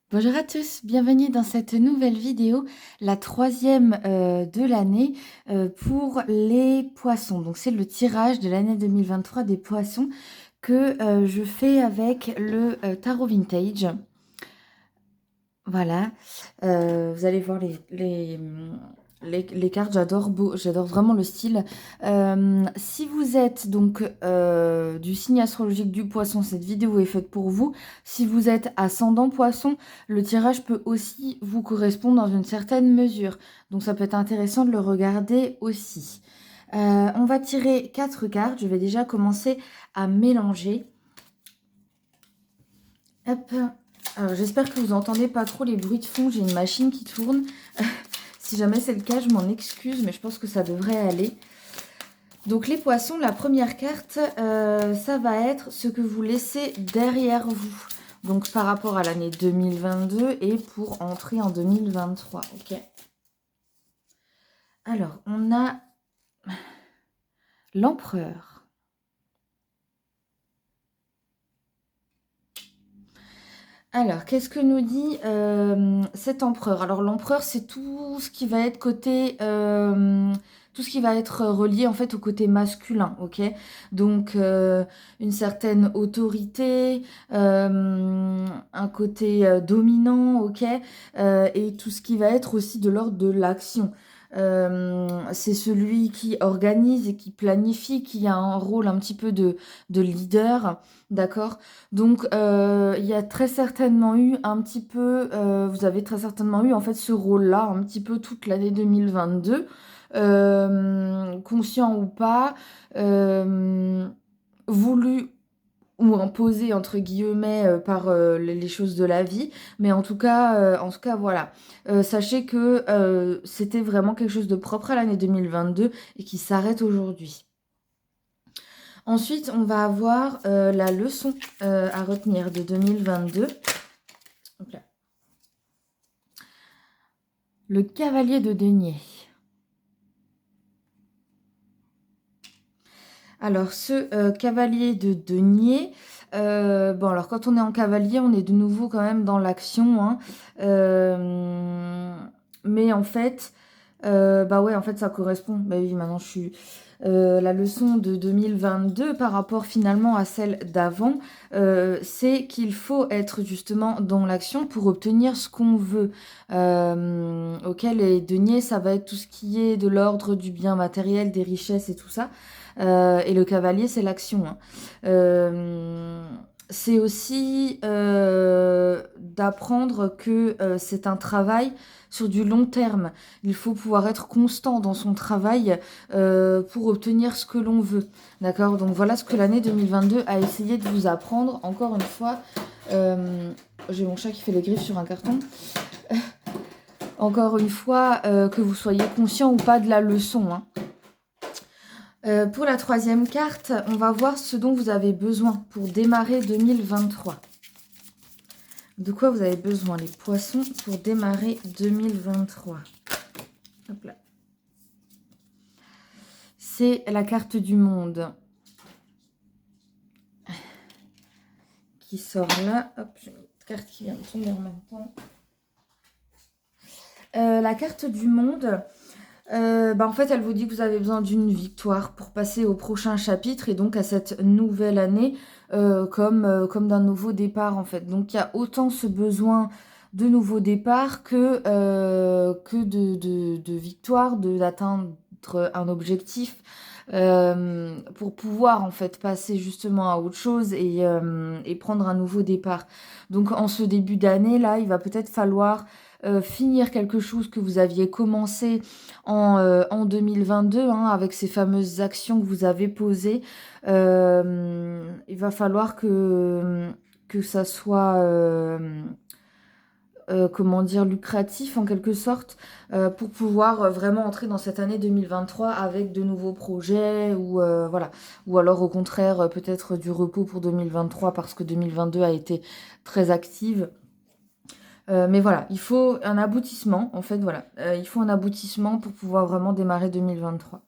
Bonjour à tous, bienvenue dans cette nouvelle vidéo, la troisième de l'année pour les poissons. Donc c'est le tirage de l'année 2023 des poissons que je fais avec le tarot vintage. Voilà, vous allez voir les cartes, j'adore vraiment le style. Si vous êtes donc du signe astrologique du poisson, cette vidéo est faite pour vous. Si vous êtes ascendant poisson, le tirage peut aussi vous correspondre dans une certaine mesure. Donc ça peut être intéressant de le regarder aussi. On va tirer 4 cartes. Je vais déjà commencer à mélanger. Hop. Alors, j'espère que vous entendez pas trop les bruits de fond. J'ai une machine qui tourne. Si jamais c'est le cas, je m'en excuse, mais je pense que ça devrait aller. Donc les poissons, la première carte, ça va être ce que vous laissez derrière vous. Donc par rapport à l'année 2022 et pour entrer en 2023. Ok. Alors, on a l'empereur. Alors, qu'est-ce que nous dit cet empereur? Alors, l'empereur, c'est tout ce qui va être côté, tout ce qui va être relié en fait au côté masculin, ok? Donc, une certaine autorité, un côté dominant, ok? Et tout ce qui va être aussi de l'ordre de l'action. C'est celui qui organise et qui planifie, qui a un rôle un petit peu de leader, d'accord? Donc, il y a très certainement eu un petit peu, vous avez très certainement eu en fait ce rôle-là un petit peu toute l'année 2022, conscient ou pas, euh, voulu ou imposé entre guillemets par les choses de la vie, mais en tout cas voilà. Sachez que c'était vraiment quelque chose de propre à l'année 2022 et qui s'arrête aujourd'hui. Ensuite, on va avoir la leçon à retenir de 2022. Hop là. Le cavalier de denier. Alors, ce cavalier de denier, bon, alors quand on est en cavalier, on est de nouveau quand même dans l'action, hein. Mais en fait, bah ouais, en fait, ça correspond. Bah oui, maintenant je suis. La leçon de 2022 par rapport finalement à celle d'avant, c'est qu'il faut être justement dans l'action pour obtenir ce qu'on veut. Ok, les deniers, ça va être tout ce qui est de l'ordre du bien matériel, des richesses et tout ça. Et le cavalier, c'est l'action, hein. C'est aussi d'apprendre que c'est un travail sur du long terme. Il faut pouvoir être constant dans son travail pour obtenir ce que l'on veut. D'accord? Donc voilà ce que l'année 2022 a essayé de vous apprendre. Encore une fois, j'ai mon chat qui fait les griffes sur un carton. Encore une fois, que vous soyez conscient ou pas de la leçon, hein. Pour la troisième carte, on va voir ce dont vous avez besoin pour démarrer 2023. De quoi vous avez besoin, les poissons, pour démarrer 2023? Hop là. C'est la carte du monde qui sort là. Hop, j'ai une autre carte qui vient de tomber en même temps. La carte du monde, en fait, elle vous dit que vous avez besoin d'une victoire pour passer au prochain chapitre et donc à cette nouvelle année comme d'un nouveau départ en fait. Donc il y a autant ce besoin de nouveau départ que de victoire, d'atteindre un objectif pour pouvoir en fait passer justement à autre chose et prendre un nouveau départ. Donc en ce début d'année là, il va peut-être falloir finir quelque chose que vous aviez commencé en 2022, hein, avec ces fameuses actions que vous avez posées. Il va falloir que ça soit, comment dire, lucratif en quelque sorte, pour pouvoir vraiment entrer dans cette année 2023 avec de nouveaux projets ou voilà. Ou alors au contraire, peut-être du repos pour 2023 parce que 2022 a été très active. Mais voilà, il faut un aboutissement, en fait, voilà. Il faut un aboutissement pour pouvoir vraiment démarrer 2023.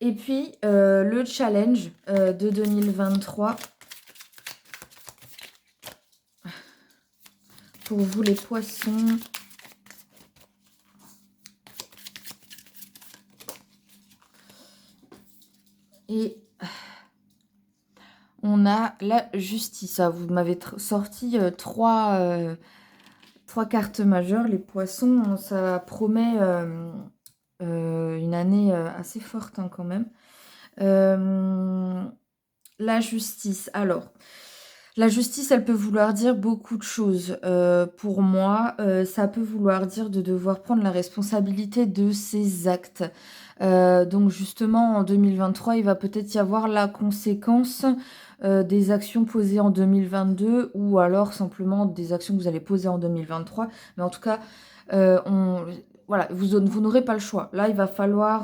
Et puis, le challenge de 2023 pour vous les poissons. Et on a la justice. Ah, vous m'avez sorti trois cartes majeures. Les poissons, ça promet une année assez forte hein, quand même. La justice. Alors, la justice, elle peut vouloir dire beaucoup de choses. Pour moi, ça peut vouloir dire de devoir prendre la responsabilité de ses actes. Donc justement, en 2023, il va peut-être y avoir la conséquence des actions posées en 2022 ou alors simplement des actions que vous allez poser en 2023. Mais en tout cas, voilà, vous n'aurez pas le choix. Là, il va falloir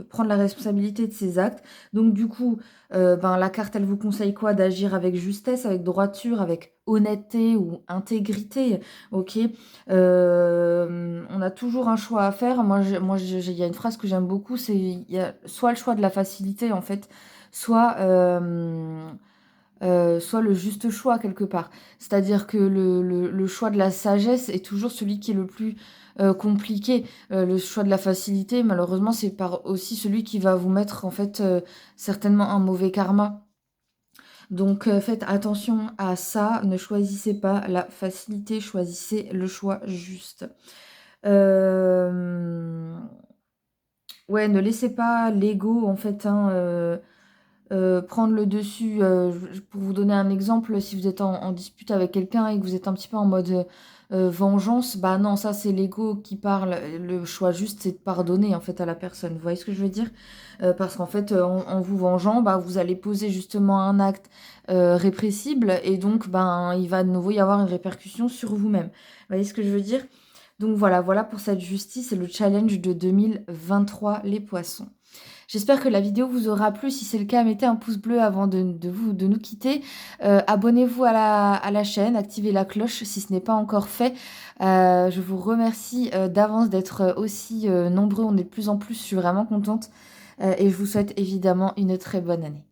prendre la responsabilité de ses actes. Donc du coup, la carte, elle vous conseille quoi? D'agir avec justesse, avec droiture, avec honnêteté ou intégrité, ok? On a toujours un choix à faire. Il y a une phrase que j'aime beaucoup, c'est il y a soit le choix de la facilité, en fait, soit, soit le juste choix, quelque part. C'est-à-dire que le choix de la sagesse est toujours celui qui est le plus compliqué. Le choix de la facilité, malheureusement, c'est aussi celui qui va vous mettre, en fait, certainement un mauvais karma. Donc faites attention à ça, ne choisissez pas la facilité, choisissez le choix juste. Ouais, ne laissez pas l'ego en fait hein, prendre le dessus. Pour vous donner un exemple, si vous êtes en dispute avec quelqu'un et que vous êtes un petit peu en mode vengeance, bah non, ça c'est l'ego qui parle. Le choix juste, c'est de pardonner en fait à la personne. Vous voyez ce que je veux dire? Parce qu'en fait, en vous vengeant, bah, vous allez poser justement un acte répressible et donc ben, il va de nouveau y avoir une répercussion sur vous-même. Vous voyez ce que je veux dire? Donc voilà pour cette justice et le challenge de 2023, les poissons. J'espère que la vidéo vous aura plu. Si c'est le cas, mettez un pouce bleu avant de nous quitter. Abonnez-vous à la chaîne, activez la cloche si ce n'est pas encore fait. Je vous remercie d'avance d'être aussi nombreux. On est de plus en plus, je suis vraiment contente. Et je vous souhaite évidemment une très bonne année.